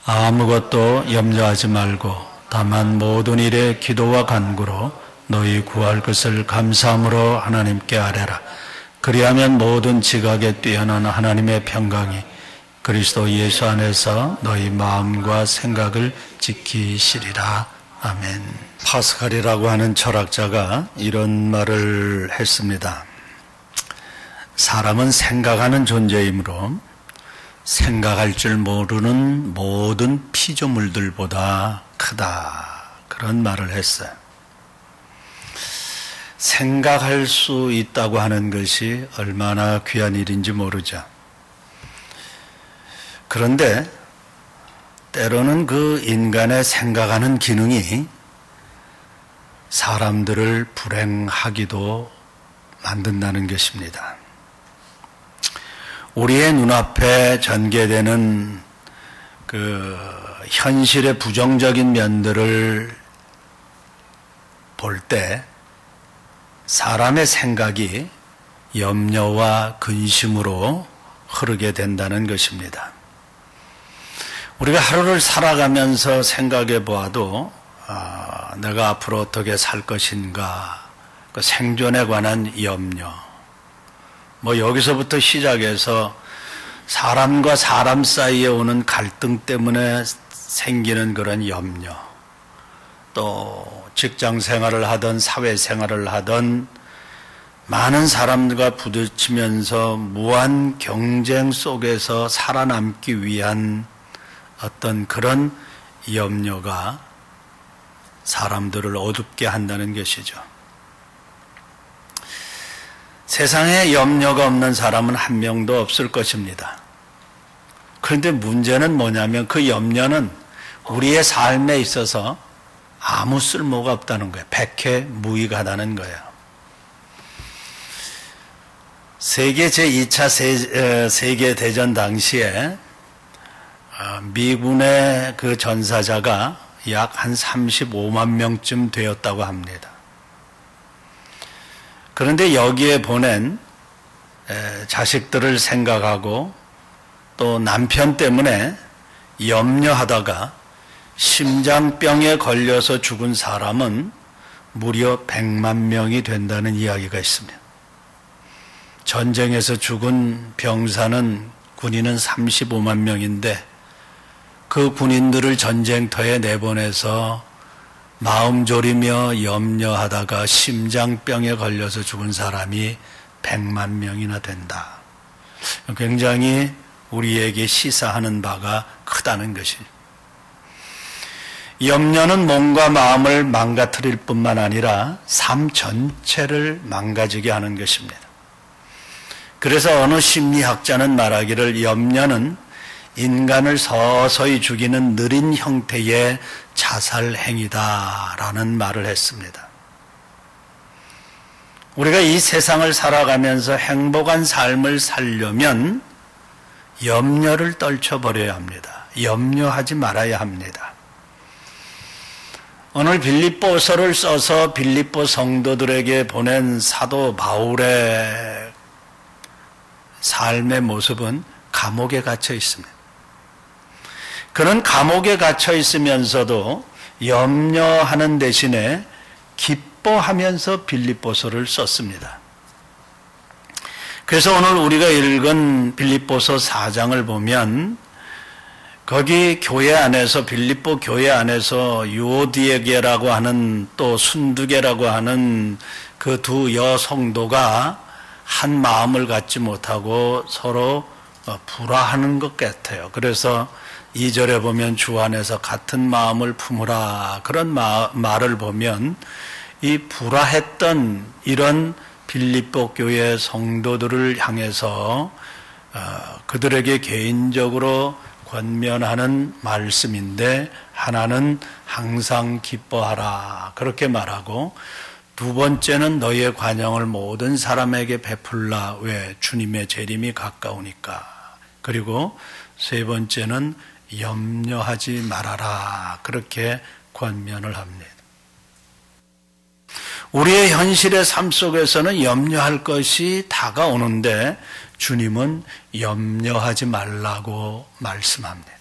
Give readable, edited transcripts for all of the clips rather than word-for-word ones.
아무것도 염려하지 말고 다만 모든 일에 기도와 간구로 너희 구할 것을 감사함으로 하나님께 아뢰라. 그리하면 모든 지각에 뛰어난 하나님의 평강이 그리스도 예수 안에서 너희 마음과 생각을 지키시리라. 아멘. 파스칼이라고 하는 철학자가 이런 말을 했습니다. 사람은 생각하는 존재이므로 생각할 줄 모르는 모든 피조물들보다 크다. 그런 말을 했어요. 생각할 수 있다고 하는 것이 얼마나 귀한 일인지 모르죠. 그런데 때로는 그 인간의 생각하는 기능이 사람들을 불행하기도 만든다는 것입니다. 우리의 눈앞에 전개되는 그 현실의 부정적인 면들을 볼 때 사람의 생각이 염려와 근심으로 흐르게 된다는 것입니다. 우리가 하루를 살아가면서 생각해 보아도 내가 앞으로 어떻게 살 것인가, 그 생존에 관한 염려, 여기서부터 시작해서 사람과 사람 사이에 오는 갈등 때문에 생기는 그런 염려, 또 직장 생활을 하던 사회 생활을 하던 많은 사람들과 부딪히면서 무한 경쟁 속에서 살아남기 위한 어떤 그런 염려가 사람들을 어둡게 한다는 것이죠. 세상에 염려가 없는 사람은 한 명도 없을 것입니다. 그런데 문제는 뭐냐면 그 염려는 우리의 삶에 있어서 아무 쓸모가 없다는 거예요. 백해무익하다는 거예요. 세계 제2차 세계대전 당시에 미군의 그 전사자가 약 한 35만 명쯤 되었다고 합니다. 그런데 여기에 보낸 자식들을 생각하고 또 남편 때문에 염려하다가 심장병에 걸려서 죽은 사람은 무려 100만 명이 된다는 이야기가 있습니다. 전쟁에서 죽은 병사는 군인은 35만 명인데 그 군인들을 전쟁터에 내보내서 마음 졸이며 염려하다가 심장병에 걸려서 죽은 사람이 100만 명이나 된다. 굉장히 우리에게 시사하는 바가 크다는 것이죠. 염려는 몸과 마음을 망가뜨릴 뿐만 아니라 삶 전체를 망가지게 하는 것입니다. 그래서 어느 심리학자는 말하기를 염려는 인간을 서서히 죽이는 느린 형태의 자살 행위다라는 말을 했습니다. 우리가 이 세상을 살아가면서 행복한 삶을 살려면 염려를 떨쳐버려야 합니다. 염려하지 말아야 합니다. 오늘 빌립보서를 써서 빌립보 성도들에게 보낸 사도 바울의 삶의 모습은 감옥에 갇혀 있습니다. 그는 감옥에 갇혀 있으면서도 염려하는 대신에 기뻐하면서 빌립보서를 썼습니다. 그래서 오늘 우리가 읽은 빌립보서 4장을 보면 거기 교회 안에서 빌립보 교회 안에서 유오디에게라고 하는 또 순두계라고 하는 그 두 여성도가 한 마음을 갖지 못하고 서로 불화하는 것 같아요. 그래서 2절에 보면 주 안에서 같은 마음을 품으라 그런 말을 보면 이 불화했던 이런 빌립보 교회 성도들을 향해서 그들에게 개인적으로 권면하는 말씀인데 하나는 항상 기뻐하라 그렇게 말하고 두 번째는 너희의 관용을 모든 사람에게 베풀라 왜 주님의 재림이 가까우니까 그리고 세 번째는 염려하지 말아라 그렇게 권면을 합니다. 우리의 현실의 삶 속에서는 염려할 것이 다가오는데 주님은 염려하지 말라고 말씀합니다.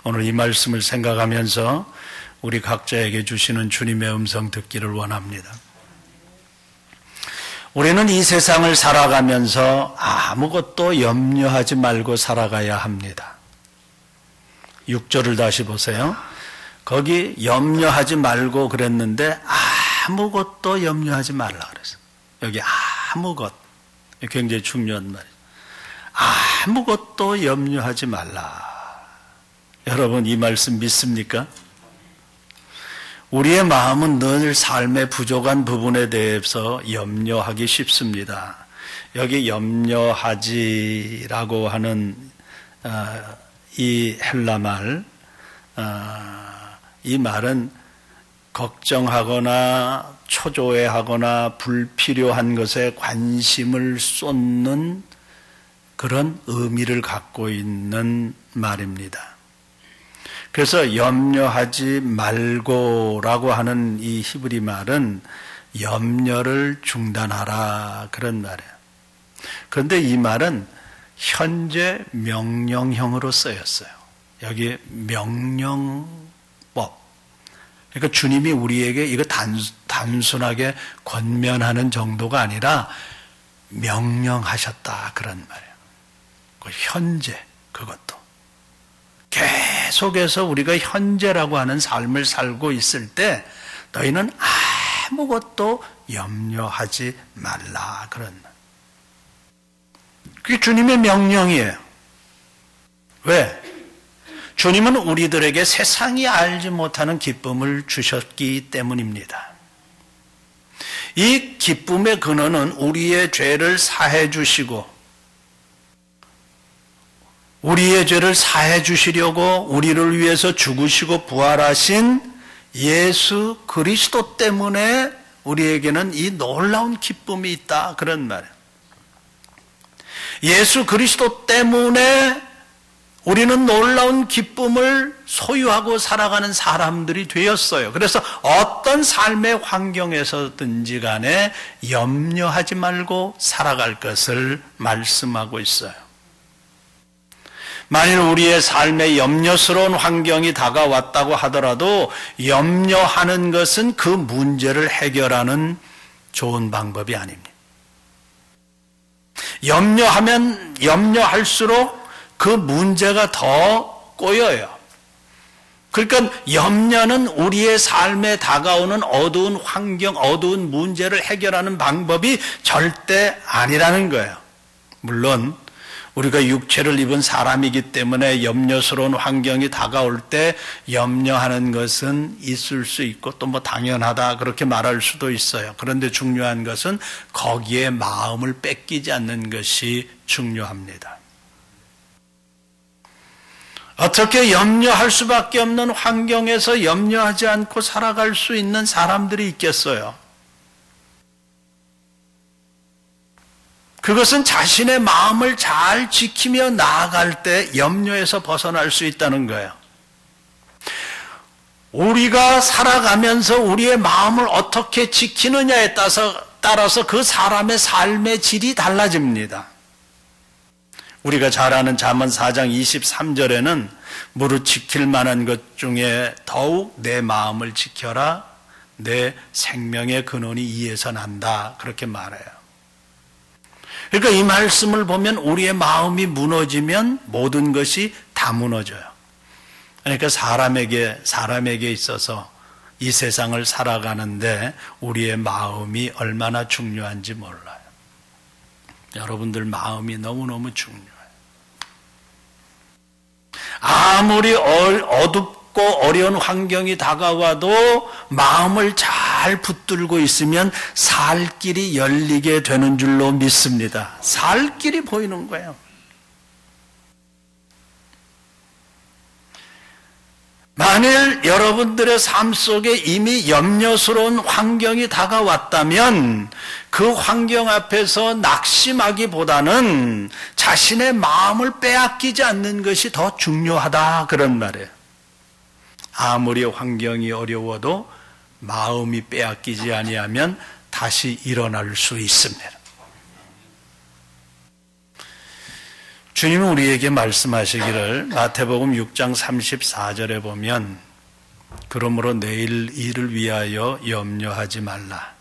오늘 이 말씀을 생각하면서 우리 각자에게 주시는 주님의 음성 듣기를 원합니다. 우리는 이 세상을 살아가면서 아무것도 염려하지 말고 살아가야 합니다. 6절을 다시 보세요. 거기 염려하지 말고 그랬는데 아무것도 염려하지 말라 그랬어요. 여기 아무것, 굉장히 중요한 말이에요. 아무것도 염려하지 말라. 여러분 이 말씀 믿습니까? 우리의 마음은 늘 삶의 부족한 부분에 대해서 염려하기 쉽습니다. 여기 염려하지라고 하는 이 헬라 말, 이 말은 걱정하거나 초조해하거나 불필요한 것에 관심을 쏟는 그런 의미를 갖고 있는 말입니다. 그래서 염려하지 말고라고 하는 이 히브리 말은 염려를 중단하라 그런 말이에요. 그런데 이 말은 현재 명령형으로 쓰였어요. 여기 명령법. 그러니까 주님이 우리에게 이거 단순하게 권면하는 정도가 아니라 명령하셨다 그런 말이에요. 현재 그것도. 계속해서 우리가 현재라고 하는 삶을 살고 있을 때 너희는 아무것도 염려하지 말라 그런 말. 그게 주님의 명령이에요. 왜? 주님은 우리들에게 세상이 알지 못하는 기쁨을 주셨기 때문입니다. 이 기쁨의 근원은 우리의 죄를 사해 주시고 우리의 죄를 사해 주시려고 우리를 위해서 죽으시고 부활하신 예수 그리스도 때문에 우리에게는 이 놀라운 기쁨이 있다 그런 말이에요. 예수 그리스도 때문에 우리는 놀라운 기쁨을 소유하고 살아가는 사람들이 되었어요. 그래서 어떤 삶의 환경에서든지 간에 염려하지 말고 살아갈 것을 말씀하고 있어요. 만일 우리의 삶에 염려스러운 환경이 다가왔다고 하더라도 염려하는 것은 그 문제를 해결하는 좋은 방법이 아닙니다. 염려하면 염려할수록 그 문제가 더 꼬여요. 그러니까 염려는 우리의 삶에 다가오는 어두운 환경, 어두운 문제를 해결하는 방법이 절대 아니라는 거예요. 물론 우리가 육체를 입은 사람이기 때문에 염려스러운 환경이 다가올 때 염려하는 것은 있을 수 있고 또 뭐 당연하다 그렇게 말할 수도 있어요. 그런데 중요한 것은 거기에 마음을 뺏기지 않는 것이 중요합니다. 어떻게 염려할 수밖에 없는 환경에서 염려하지 않고 살아갈 수 있는 사람들이 있겠어요? 그것은 자신의 마음을 잘 지키며 나아갈 때 염려에서 벗어날 수 있다는 거예요. 우리가 살아가면서 우리의 마음을 어떻게 지키느냐에 따라서 그 사람의 삶의 질이 달라집니다. 우리가 잘 아는 잠언 4장 23절에는 무릇 지킬 만한 것 중에 더욱 내 마음을 지켜라. 내 생명의 근원이 이에서 난다. 그렇게 말해요. 그러니까 이 말씀을 보면 우리의 마음이 무너지면 모든 것이 다 무너져요. 그러니까 사람에게 있어서 이 세상을 살아가는데 우리의 마음이 얼마나 중요한지 몰라요. 여러분들 마음이 너무너무 중요해요. 아무리 어둡고 어려운 환경이 다가와도 마음을 잘 붙들고 있으면 살 길이 열리게 되는 줄로 믿습니다. 살 길이 보이는 거예요. 만일 여러분들의 삶 속에 이미 염려스러운 환경이 다가왔다면 그 환경 앞에서 낙심하기보다는 자신의 마음을 빼앗기지 않는 것이 더 중요하다 그런 말이에요. 아무리 환경이 어려워도 마음이 빼앗기지 아니하면 다시 일어날 수 있습니다. 주님은 우리에게 말씀하시기를 마태복음 6장 34절에 보면 그러므로 내일 일을 위하여 염려하지 말라.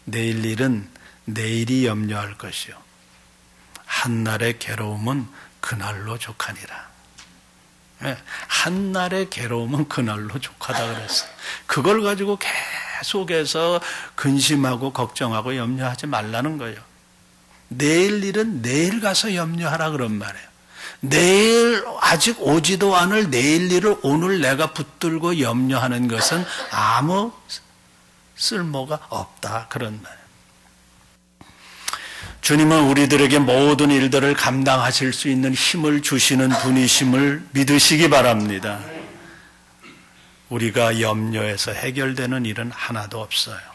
내일 일은 내일이 염려할 것이요 한날의 괴로움은 그날로 족하니라. 한날의 괴로움은 그날로 족하다 그랬어요. 그걸 가지고 계속해서 근심하고 걱정하고 염려하지 말라는 거예요. 내일 일은 내일 가서 염려하라 그런 말이에요. 내일 아직 오지도 않을 내일 일을 오늘 내가 붙들고 염려하는 것은 아무 쓸모가 없다 그런 말이에요. 주님은 우리들에게 모든 일들을 감당하실 수 있는 힘을 주시는 분이심을 믿으시기 바랍니다. 우리가 염려해서 해결되는 일은 하나도 없어요.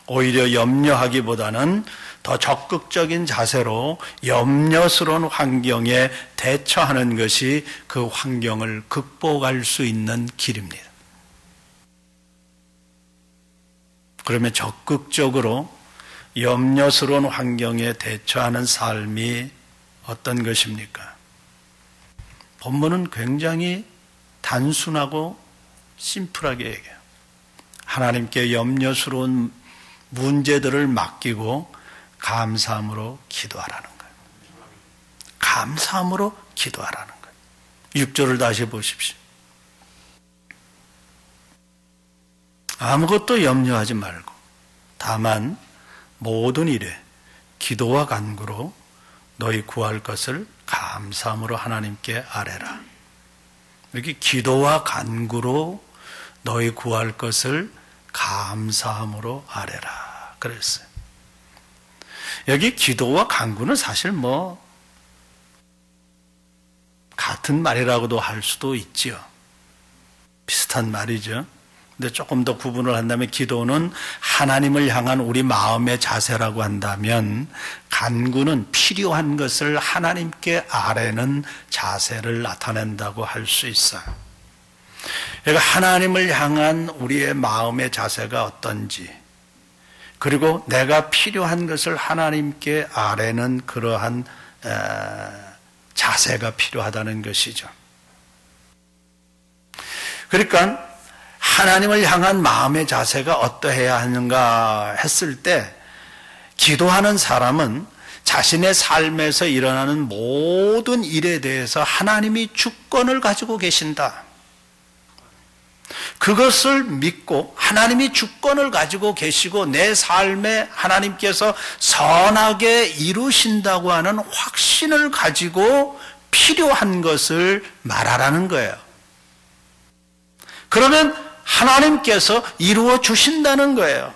오히려 염려하기보다는 더 적극적인 자세로 염려스러운 환경에 대처하는 것이 그 환경을 극복할 수 있는 길입니다. 그러면 적극적으로 염려스러운 환경에 대처하는 삶이 어떤 것입니까? 본문은 굉장히 단순하고 심플하게 얘기해요. 하나님께 염려스러운 문제들을 맡기고 감사함으로 기도하라는 거예요. 감사함으로 기도하라는 거예요. 6절을 다시 보십시오. 아무것도 염려하지 말고 다만 모든 일에 기도와 간구로 너희 구할 것을 감사함으로 하나님께 아뢰라. 여기 기도와 간구로 너희 구할 것을 감사함으로 아뢰라 그랬어요. 여기 기도와 간구는 사실 같은 말이라고도 할 수도 있지요. 비슷한 말이죠. 근데 조금 더 구분을 한다면 기도는 하나님을 향한 우리 마음의 자세라고 한다면 간구는 필요한 것을 하나님께 아뢰는 자세를 나타낸다고 할 수 있어요. 그러니까 하나님을 향한 우리의 마음의 자세가 어떤지 그리고 내가 필요한 것을 하나님께 아뢰는 그러한 자세가 필요하다는 것이죠. 그러니까 하나님을 향한 마음의 자세가 어떠해야 하는가 했을 때 기도하는 사람은 자신의 삶에서 일어나는 모든 일에 대해서 하나님이 주권을 가지고 계신다. 그것을 믿고 하나님이 주권을 가지고 계시고 내 삶에 하나님께서 선하게 이루신다고 하는 확신을 가지고 필요한 것을 말하라는 거예요. 그러면 하나님께서 이루어 주신다는 거예요.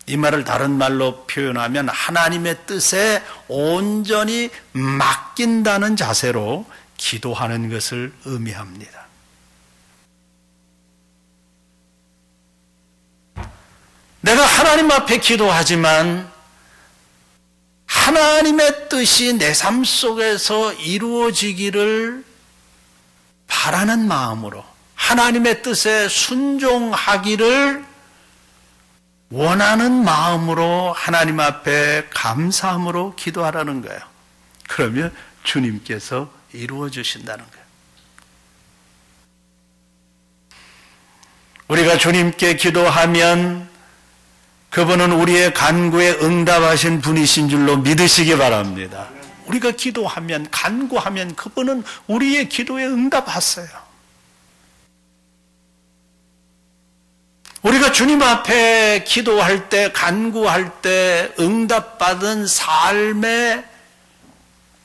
이 말을 다른 말로 표현하면 하나님의 뜻에 온전히 맡긴다는 자세로 기도하는 것을 의미합니다. 내가 하나님 앞에 기도하지만 하나님의 뜻이 내 삶 속에서 이루어지기를 바라는 마음으로 하나님의 뜻에 순종하기를 원하는 마음으로 하나님 앞에 감사함으로 기도하라는 거예요. 그러면 주님께서 이루어 주신다는 거예요. 우리가 주님께 기도하면 그분은 우리의 간구에 응답하신 분이신 줄로 믿으시기 바랍니다. 우리가 기도하면 간구하면 그분은 우리의 기도에 응답하세요. 우리가 주님 앞에 기도할 때 간구할 때 응답받은 삶의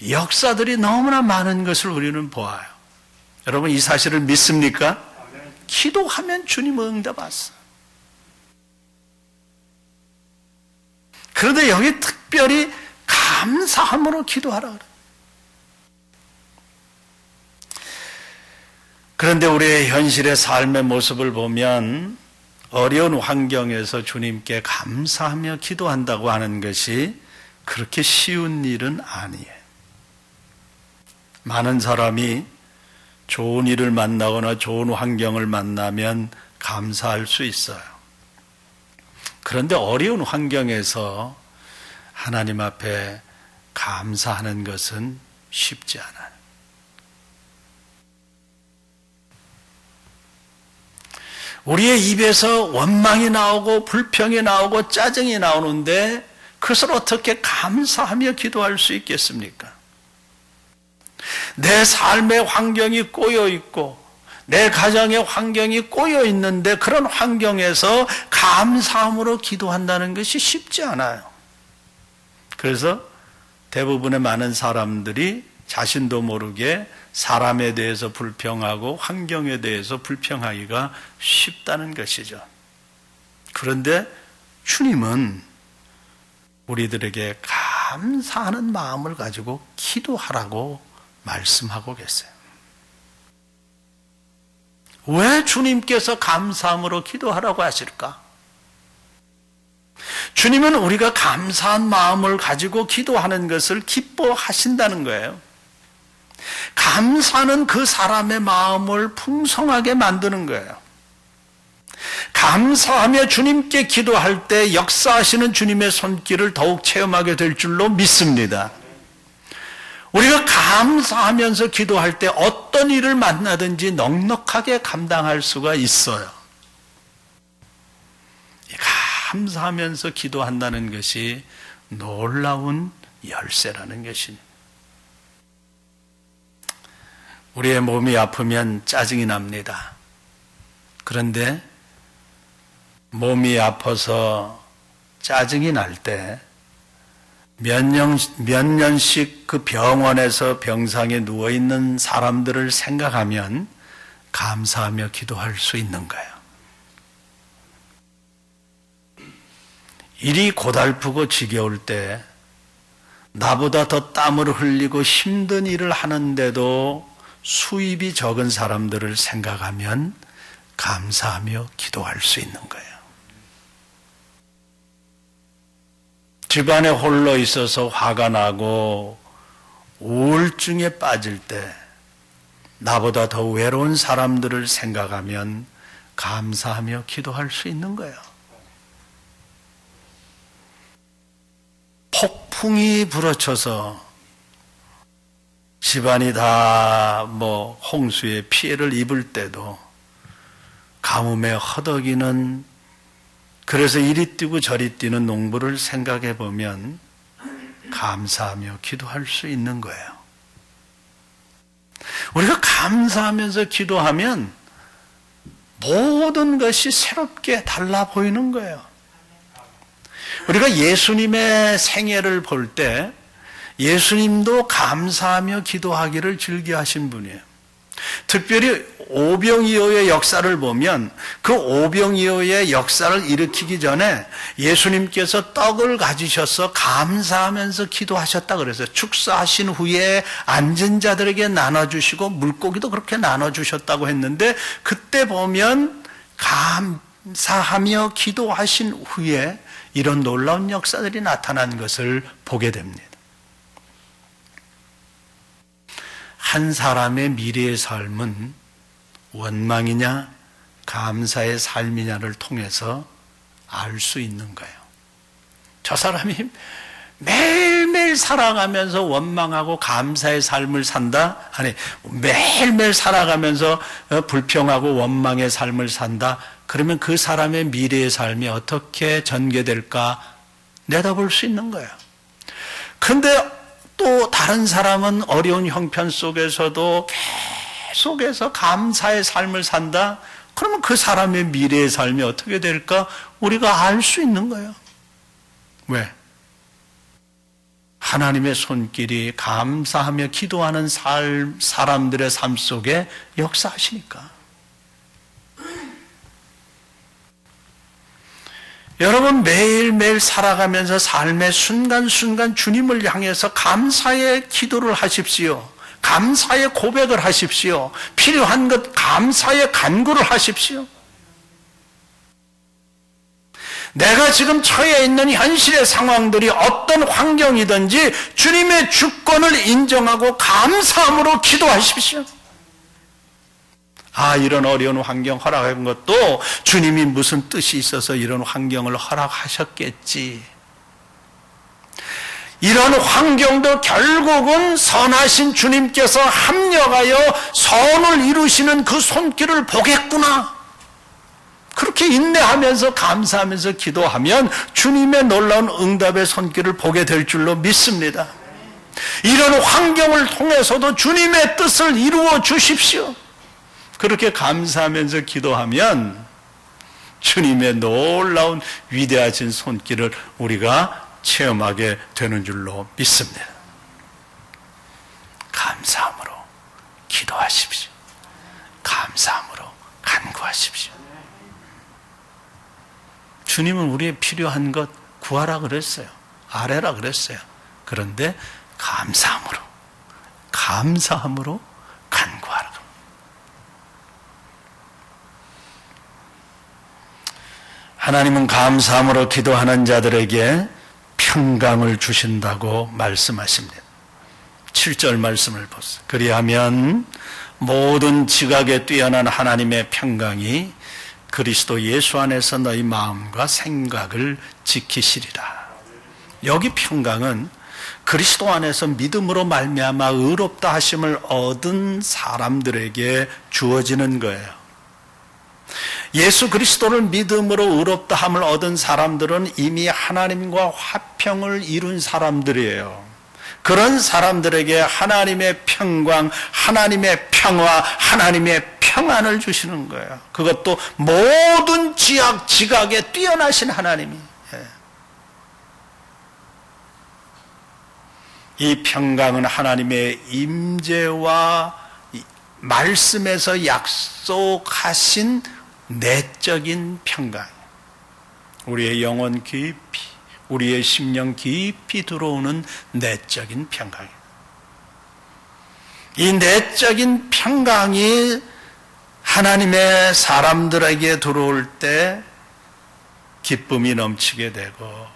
역사들이 너무나 많은 것을 우리는 보아요. 여러분 이 사실을 믿습니까? 기도하면 주님은 응답하세요. 그런데 여기 특별히 감사함으로 기도하라 그래요. 그런데 우리의 현실의 삶의 모습을 보면 어려운 환경에서 주님께 감사하며 기도한다고 하는 것이 그렇게 쉬운 일은 아니에요. 많은 사람이 좋은 일을 만나거나 좋은 환경을 만나면 감사할 수 있어요. 그런데 어려운 환경에서 하나님 앞에 감사하는 것은 쉽지 않아요. 우리의 입에서 원망이 나오고 불평이 나오고 짜증이 나오는데 그것을 어떻게 감사하며 기도할 수 있겠습니까? 내 삶의 환경이 꼬여 있고 내 가정의 환경이 꼬여 있는데 그런 환경에서 감사함으로 기도한다는 것이 쉽지 않아요. 그래서 대부분의 많은 사람들이 자신도 모르게 사람에 대해서 불평하고 환경에 대해서 불평하기가 쉽다는 것이죠. 그런데 주님은 우리들에게 감사하는 마음을 가지고 기도하라고 말씀하고 계세요. 왜 주님께서 감사함으로 기도하라고 하실까? 주님은 우리가 감사한 마음을 가지고 기도하는 것을 기뻐하신다는 거예요. 감사는 그 사람의 마음을 풍성하게 만드는 거예요. 감사하며 주님께 기도할 때 역사하시는 주님의 손길을 더욱 체험하게 될 줄로 믿습니다. 우리가 감사하면서 기도할 때 어떤 일을 만나든지 넉넉하게 감당할 수가 있어요. 감사하면서 기도한다는 것이 놀라운 열쇠라는 것입니다. 우리의 몸이 아프면 짜증이 납니다. 그런데 몸이 아파서 짜증이 날 때 몇 년씩 그 병원에서 병상에 누워있는 사람들을 생각하면 감사하며 기도할 수 있는 거예요. 일이 고달프고 지겨울 때 나보다 더 땀을 흘리고 힘든 일을 하는데도 수입이 적은 사람들을 생각하면 감사하며 기도할 수 있는 거예요. 집안에 홀로 있어서 화가 나고 우울증에 빠질 때 나보다 더 외로운 사람들을 생각하면 감사하며 기도할 수 있는 거예요. 폭풍이 불어쳐서 집안이 다 홍수에 피해를 입을 때도 가뭄에 허덕이는, 그래서 이리 뛰고 저리 뛰는 농부를 생각해 보면 감사하며 기도할 수 있는 거예요. 우리가 감사하면서 기도하면 모든 것이 새롭게 달라 보이는 거예요. 우리가 예수님의 생애를 볼 때 예수님도 감사하며 기도하기를 즐겨하신 분이에요. 특별히 오병이어의 역사를 보면 그 오병이어의 역사를 일으키기 전에 예수님께서 떡을 가지셔서 감사하면서 기도하셨다 그래서 축사하신 후에 앉은 자들에게 나눠주시고 물고기도 그렇게 나눠주셨다고 했는데, 그때 보면 감사하며 기도하신 후에 이런 놀라운 역사들이 나타난 것을 보게 됩니다. 한 사람의 미래의 삶은 원망이냐 감사의 삶이냐를 통해서 알 수 있는 거예요. 저 사람이 매일매일 살아가면서 원망하고 감사의 삶을 산다? 아니, 매일매일 살아가면서 불평하고 원망의 삶을 산다? 그러면 그 사람의 미래의 삶이 어떻게 전개될까 내다볼 수 있는 거예요. 그런데 또 다른 사람은 어려운 형편 속에서도 계속해서 감사의 삶을 산다? 그러면 그 사람의 미래의 삶이 어떻게 될까? 우리가 알 수 있는 거예요. 왜? 하나님의 손길이 감사하며 기도하는 사람들의 삶 속에 역사하시니까. 여러분, 매일매일 살아가면서 삶의 순간순간 주님을 향해서 감사의 기도를 하십시오. 감사의 고백을 하십시오. 필요한 것 감사의 간구를 하십시오. 내가 지금 처해 있는 현실의 상황들이 어떤 환경이든지 주님의 주권을 인정하고 감사함으로 기도하십시오. 이런 어려운 환경 허락한 것도 주님이 무슨 뜻이 있어서 이런 환경을 허락하셨겠지. 이런 환경도 결국은 선하신 주님께서 합력하여 선을 이루시는 그 손길을 보겠구나. 그렇게 인내하면서 감사하면서 기도하면 주님의 놀라운 응답의 손길을 보게 될 줄로 믿습니다. 이런 환경을 통해서도 주님의 뜻을 이루어 주십시오. 그렇게 감사하면서 기도하면 주님의 놀라운 위대하신 손길을 우리가 체험하게 되는 줄로 믿습니다. 감사함으로 기도하십시오. 감사함으로 간구하십시오. 주님은 우리의 필요한 것 구하라 그랬어요. 아뢰라 그랬어요. 그런데 감사함으로 간구하라. 하나님은 감사함으로 기도하는 자들에게 평강을 주신다고 말씀하십니다. 7절 말씀을 보세요. 그리하면 모든 지각에 뛰어난 하나님의 평강이 그리스도 예수 안에서 너희 마음과 생각을 지키시리라. 여기 평강은 그리스도 안에서 믿음으로 말미암아 의롭다 하심을 얻은 사람들에게 주어지는 거예요. 예수 그리스도를 믿음으로 의롭다 함을 얻은 사람들은 이미 하나님과 화평을 이룬 사람들이에요. 그런 사람들에게 하나님의 평강, 하나님의 평화, 하나님의 평안을 주시는 거예요. 그것도 모든 지각에 뛰어나신 하나님이. 이 평강은 하나님의 임재와 말씀에서 약속하신 내적인 평강, 우리의 영혼 깊이, 우리의 심령 깊이 들어오는 내적인 평강. 이 내적인 평강이 하나님의 사람들에게 들어올 때 기쁨이 넘치게 되고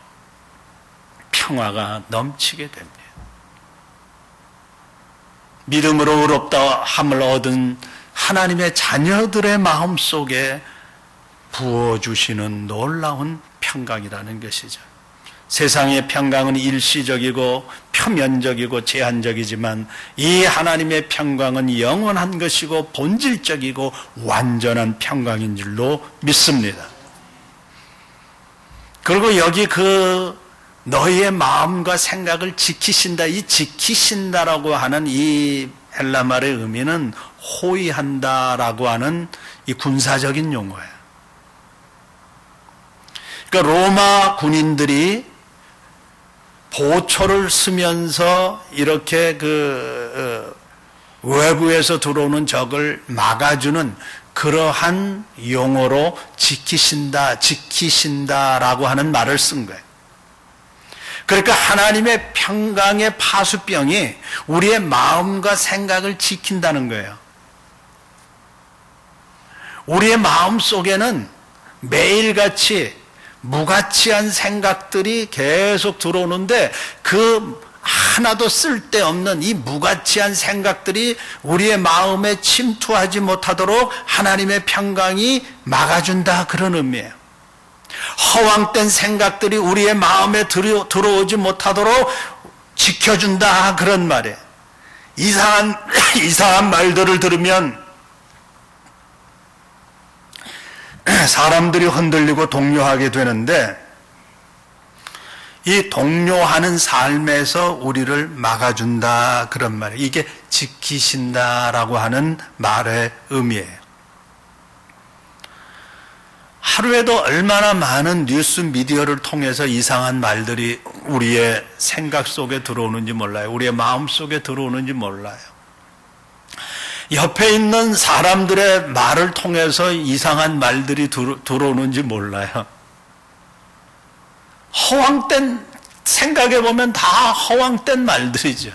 평화가 넘치게 됩니다. 믿음으로 의롭다 함을 얻은 하나님의 자녀들의 마음속에 부어주시는 놀라운 평강이라는 것이죠. 세상의 평강은 일시적이고 표면적이고 제한적이지만 이 하나님의 평강은 영원한 것이고 본질적이고 완전한 평강인 줄로 믿습니다. 그리고 여기 너희의 마음과 생각을 지키신다, 이 지키신다라고 하는 이 헬라 말의 의미는 호위한다라고 하는 이 군사적인 용어예요. 그러니까 로마 군인들이 보초를 쓰면서 이렇게 외부에서 들어오는 적을 막아주는 그러한 용어로 지키신다라고 하는 말을 쓴 거예요. 그러니까 하나님의 평강의 파수병이 우리의 마음과 생각을 지킨다는 거예요. 우리의 마음 속에는 매일같이 무가치한 생각들이 계속 들어오는데 그 하나도 쓸데없는 이 무가치한 생각들이 우리의 마음에 침투하지 못하도록 하나님의 평강이 막아준다, 그런 의미예요. 허황된 생각들이 우리의 마음에 들어오지 못하도록 지켜준다, 그런 말이에요. 이상한 말들을 들으면 사람들이 흔들리고 동요하게 되는데 이 동요하는 삶에서 우리를 막아준다, 그런 말이에요. 이게 지키신다라고 하는 말의 의미예요. 하루에도 얼마나 많은 뉴스 미디어를 통해서 이상한 말들이 우리의 생각 속에 들어오는지 몰라요. 우리의 마음 속에 들어오는지 몰라요. 옆에 있는 사람들의 말을 통해서 이상한 말들이 들어오는지 몰라요. 허황된, 생각해 보면 다 허황된 말들이죠.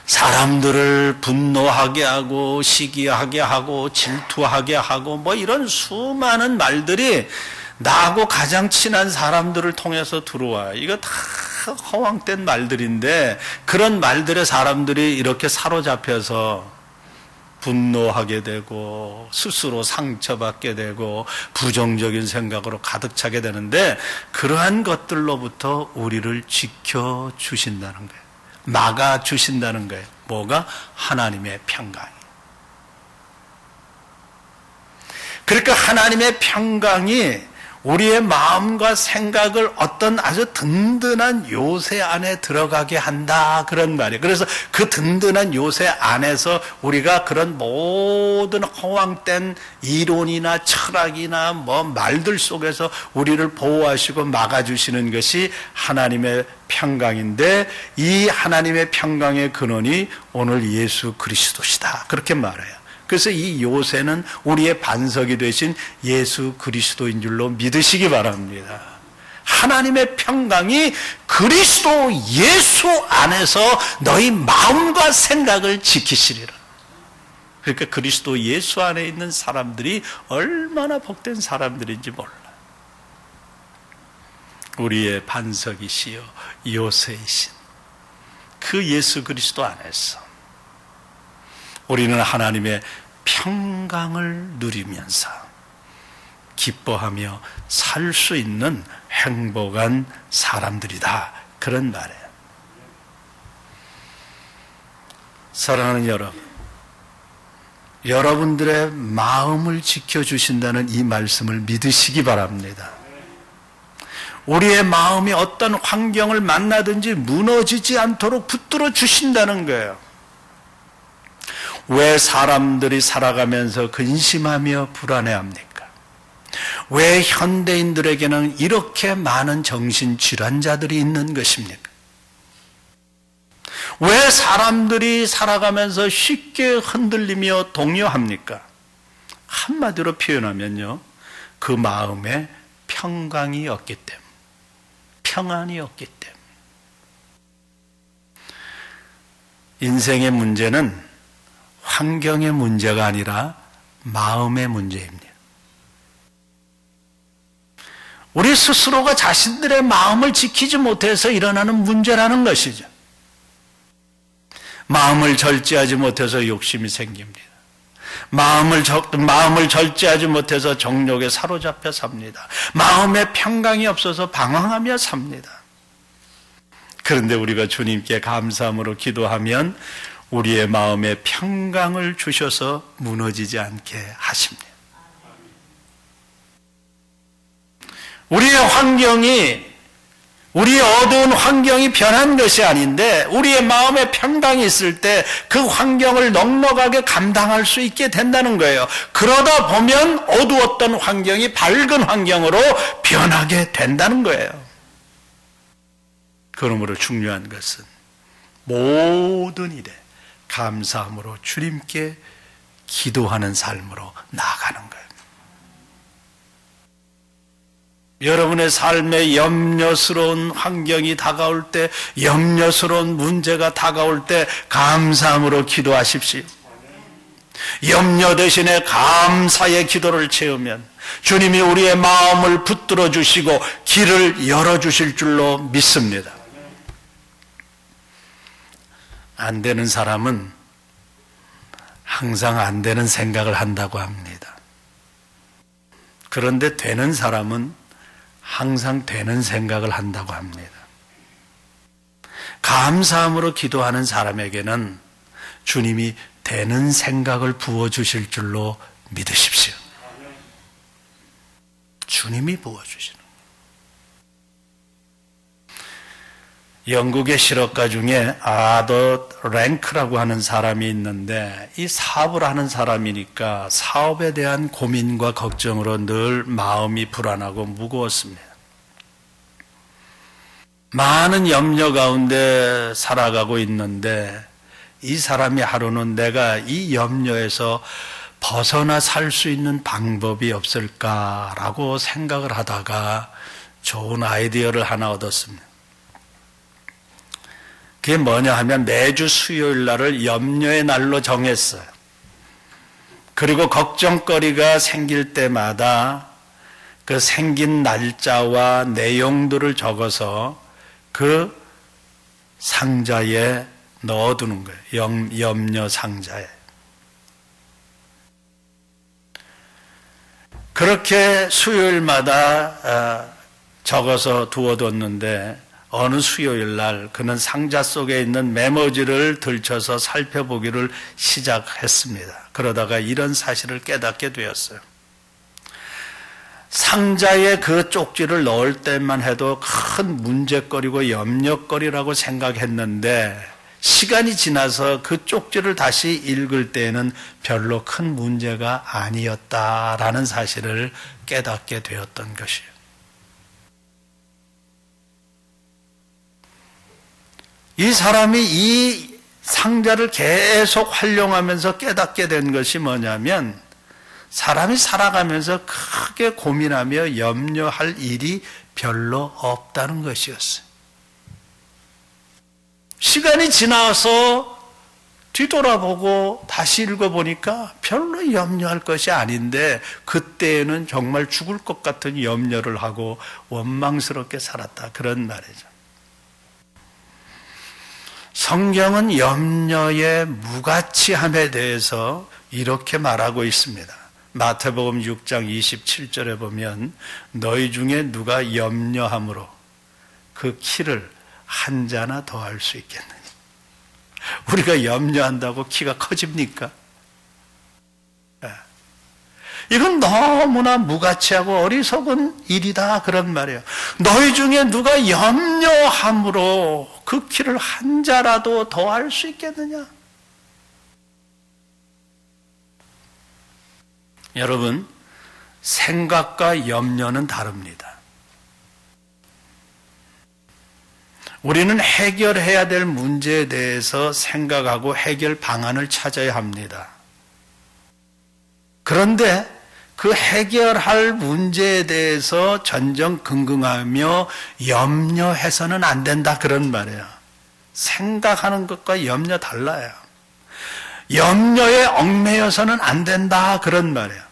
사람들을 분노하게 하고 시기하게 하고 질투하게 하고 뭐 이런 수많은 말들이 나하고 가장 친한 사람들을 통해서 들어와요. 이거 다 허황된 말들인데 그런 말들에 사람들이 이렇게 사로잡혀서 분노하게 되고 스스로 상처받게 되고 부정적인 생각으로 가득 차게 되는데, 그러한 것들로부터 우리를 지켜주신다는 거예요. 막아주신다는 거예요. 뭐가? 하나님의 평강이. 그러니까 하나님의 평강이 우리의 마음과 생각을 어떤 아주 든든한 요새 안에 들어가게 한다, 그런 말이에요. 그래서 그 든든한 요새 안에서 우리가 그런 모든 허황된 이론이나 철학이나 말들 속에서 우리를 보호하시고 막아주시는 것이 하나님의 평강인데, 이 하나님의 평강의 근원이 오늘 예수 그리스도시다, 그렇게 말해요. 그래서 이 요새는 우리의 반석이 되신 예수 그리스도인 줄로 믿으시기 바랍니다. 하나님의 평강이 그리스도 예수 안에서 너희 마음과 생각을 지키시리라. 그러니까 그리스도 예수 안에 있는 사람들이 얼마나 복된 사람들인지 몰라. 우리의 반석이시여 요새이신 그 예수 그리스도 안에서 우리는 하나님의 평강을 누리면서 기뻐하며 살 수 있는 행복한 사람들이다, 그런 말이에요. 사랑하는 여러분, 여러분들의 마음을 지켜주신다는 이 말씀을 믿으시기 바랍니다. 우리의 마음이 어떤 환경을 만나든지 무너지지 않도록 붙들어 주신다는 거예요. 왜 사람들이 살아가면서 근심하며 불안해합니까? 왜 현대인들에게는 이렇게 많은 정신질환자들이 있는 것입니까? 왜 사람들이 살아가면서 쉽게 흔들리며 동요합니까? 한마디로 표현하면요, 그 마음에 평강이 없기 때문에, 평안이 없기 때문에. 인생의 문제는 환경의 문제가 아니라 마음의 문제입니다. 우리 스스로가 자신들의 마음을 지키지 못해서 일어나는 문제라는 것이죠. 마음을 절제하지 못해서 욕심이 생깁니다. 마음을 절제하지 못해서 정욕에 사로잡혀 삽니다. 마음에 평강이 없어서 방황하며 삽니다. 그런데 우리가 주님께 감사함으로 기도하면 우리의 마음에 평강을 주셔서 무너지지 않게 하십니다. 우리의 어두운 환경이 변한 것이 아닌데, 우리의 마음에 평강이 있을 때 그 환경을 넉넉하게 감당할 수 있게 된다는 거예요. 그러다 보면 어두웠던 환경이 밝은 환경으로 변하게 된다는 거예요. 그러므로 중요한 것은 모든 일에 감사함으로 주님께 기도하는 삶으로 나아가는 거예요. 여러분의 삶에 염려스러운 환경이 다가올 때, 염려스러운 문제가 다가올 때 감사함으로 기도하십시오. 염려 대신에 감사의 기도를 채우면 주님이 우리의 마음을 붙들어 주시고 길을 열어주실 줄로 믿습니다. 안 되는 사람은 항상 안 되는 생각을 한다고 합니다. 그런데 되는 사람은 항상 되는 생각을 한다고 합니다. 감사함으로 기도하는 사람에게는 주님이 되는 생각을 부어주실 줄로 믿으십시오. 주님이 부어주시는 거예요. 영국의 실업가 중에 아더 랭크라고 하는 사람이 있는데, 이 사업을 하는 사람이니까 사업에 대한 고민과 걱정으로 늘 마음이 불안하고 무거웠습니다. 많은 염려 가운데 살아가고 있는데, 이 사람이 하루는 내가 이 염려에서 벗어나 살 수 있는 방법이 없을까라고 생각을 하다가 좋은 아이디어를 하나 얻었습니다. 그게 뭐냐 하면 매주 수요일 날을 염려의 날로 정했어요. 그리고 걱정거리가 생길 때마다 그 생긴 날짜와 내용들을 적어서 그 상자에 넣어두는 거예요. 염려 상자에. 그렇게 수요일마다 적어서 두어뒀는데 어느 수요일 날 그는 상자 속에 있는 메모지를 들춰서 살펴보기를 시작했습니다. 그러다가 이런 사실을 깨닫게 되었어요. 상자에 그 쪽지를 넣을 때만 해도 큰 문제거리고 염려거리라고 생각했는데 시간이 지나서 그 쪽지를 다시 읽을 때에는 별로 큰 문제가 아니었다라는 사실을 깨닫게 되었던 것이에요. 이 사람이 이 상자를 계속 활용하면서 깨닫게 된 것이 뭐냐면 사람이 살아가면서 크게 고민하며 염려할 일이 별로 없다는 것이었어요. 시간이 지나서 뒤돌아보고 다시 읽어보니까 별로 염려할 것이 아닌데 그때에는 정말 죽을 것 같은 염려를 하고 원망스럽게 살았다. 그런 말이죠. 성경은 염려의 무가치함에 대해서 이렇게 말하고 있습니다. 마태복음 6장 27절에 보면 너희 중에 누가 염려함으로 그 키를 한 자나 더할 수 있겠느냐. 우리가 염려한다고 키가 커집니까? 이건 너무나 무가치하고 어리석은 일이다 그런 말이에요. 너희 중에 누가 염려함으로 그 키를 한 자라도 더할 수 있겠느냐? 여러분, 생각과 염려는 다릅니다. 우리는 해결해야 될 문제에 대해서 생각하고 해결 방안을 찾아야 합니다. 그런데 그 해결할 문제에 대해서 전전긍긍하며 염려해서는 안 된다 그런 말이에요. 생각하는 것과 염려 달라요. 염려에 얽매여서는 안 된다 그런 말이에요.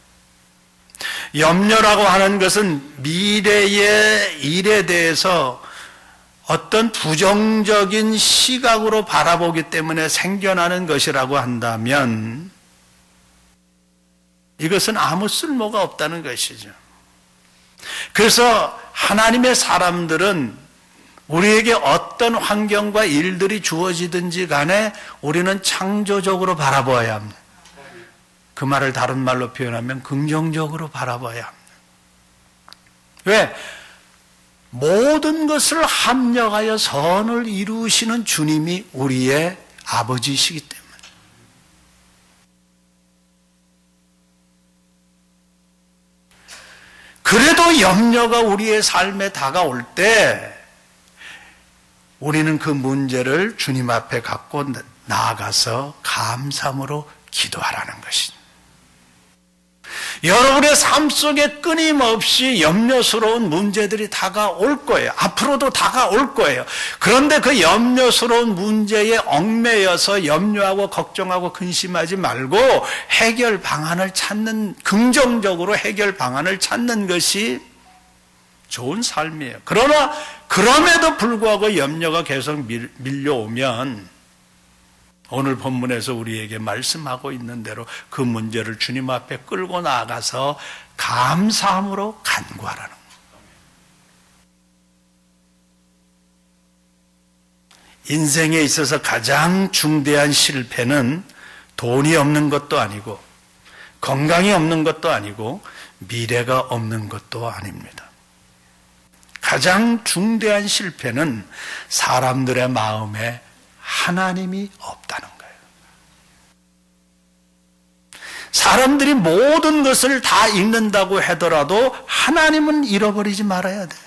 염려라고 하는 것은 미래의 일에 대해서 어떤 부정적인 시각으로 바라보기 때문에 생겨나는 것이라고 한다면 이것은 아무 쓸모가 없다는 것이죠. 그래서 하나님의 사람들은 우리에게 어떤 환경과 일들이 주어지든지 간에 우리는 창조적으로 바라봐야 합니다. 그 말을 다른 말로 표현하면 긍정적으로 바라봐야 합니다. 왜? 모든 것을 합력하여 선을 이루시는 주님이 우리의 아버지이시기 때문에. 그래도 염려가 우리의 삶에 다가올 때 우리는 그 문제를 주님 앞에 갖고 나아가서 감사함으로 기도하라는 것입니다. 여러분의 삶 속에 끊임없이 염려스러운 문제들이 다가올 거예요. 앞으로도 다가올 거예요. 그런데 그 염려스러운 문제에 얽매여서 염려하고 걱정하고 근심하지 말고 해결 방안을 찾는, 긍정적으로 해결 방안을 찾는 것이 좋은 삶이에요. 그러나 그럼에도 불구하고 염려가 계속 밀려오면 오늘 본문에서 우리에게 말씀하고 있는 대로 그 문제를 주님 앞에 끌고 나가서 감사함으로 간구하라는 거예요. 인생에 있어서 가장 중대한 실패는 돈이 없는 것도 아니고 건강이 없는 것도 아니고 미래가 없는 것도 아닙니다. 가장 중대한 실패는 사람들의 마음에 하나님이 없다는 거예요. 사람들이 모든 것을 다 잃는다고 하더라도 하나님은 잃어버리지 말아야 돼요.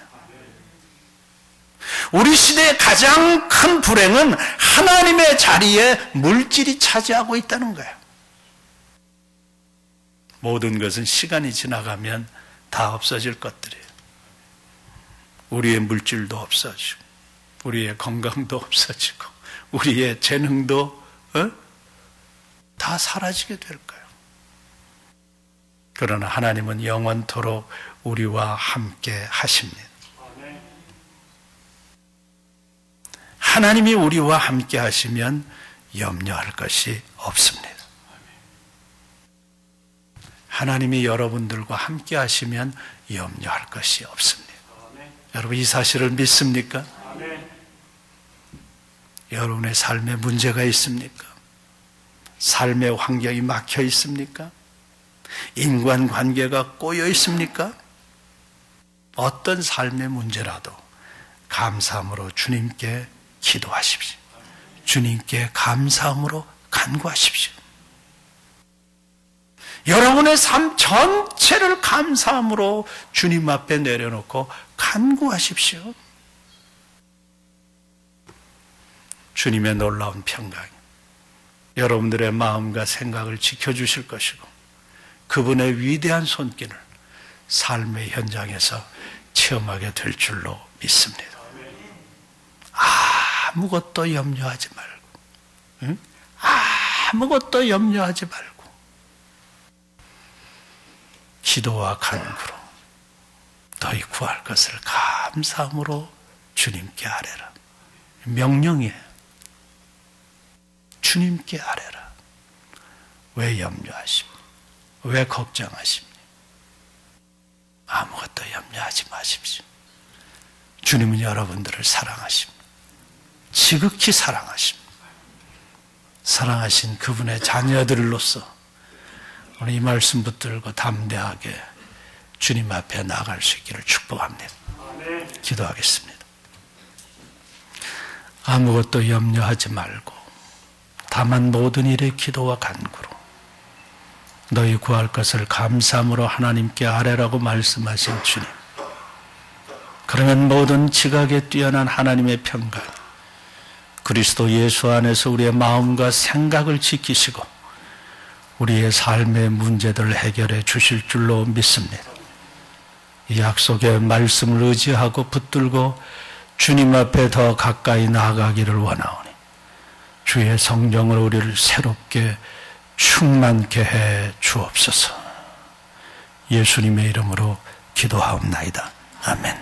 우리 시대의 가장 큰 불행은 하나님의 자리에 물질이 차지하고 있다는 거예요. 모든 것은 시간이 지나가면 다 없어질 것들이에요. 우리의 물질도 없어지고 우리의 건강도 없어지고 우리의 재능도 다 사라지게 될 거예요. 그러나 하나님은 영원토록 우리와 함께 하십니다. 하나님이 우리와 함께 하시면 염려할 것이 없습니다. 하나님이 여러분들과 함께 하시면 염려할 것이 없습니다. 여러분 이 사실을 믿습니까? 여러분의 삶에 문제가 있습니까? 삶의 환경이 막혀 있습니까? 인간관계가 꼬여 있습니까? 어떤 삶의 문제라도 감사함으로 주님께 기도하십시오. 주님께 감사함으로 간구하십시오. 여러분의 삶 전체를 감사함으로 주님 앞에 내려놓고 간구하십시오. 주님의 놀라운 평강이 여러분들의 마음과 생각을 지켜주실 것이고 그분의 위대한 손길을 삶의 현장에서 체험하게 될 줄로 믿습니다. 아무것도 염려하지 말고, 응? 아무것도 염려하지 말고 기도와 간구로 너희 구할 것을 감사함으로 주님께 아뢰라. 명령이에요. 주님께 아뢰라. 왜 염려하십니까? 왜 걱정하십니까? 아무것도 염려하지 마십시오. 주님은 여러분들을 사랑하십니다. 지극히 사랑하십니다. 사랑하신 그분의 자녀들로서 오늘 이 말씀 붙들고 담대하게 주님 앞에 나아갈 수 있기를 축복합니다. 기도하겠습니다. 아무것도 염려하지 말고 다만 모든 일에 기도와 간구로 너희 구할 것을 감사함으로 하나님께 아뢰라고 말씀하신 주님. 그러면 모든 지각에 뛰어난 하나님의 평강, 그리스도 예수 안에서 우리의 마음과 생각을 지키시고 우리의 삶의 문제들을 해결해 주실 줄로 믿습니다. 이 약속의 말씀을 의지하고 붙들고 주님 앞에 더 가까이 나아가기를 원하오니 주의 성령으로 우리를 새롭게 충만케 해 주옵소서. 예수님의 이름으로 기도하옵나이다. 아멘.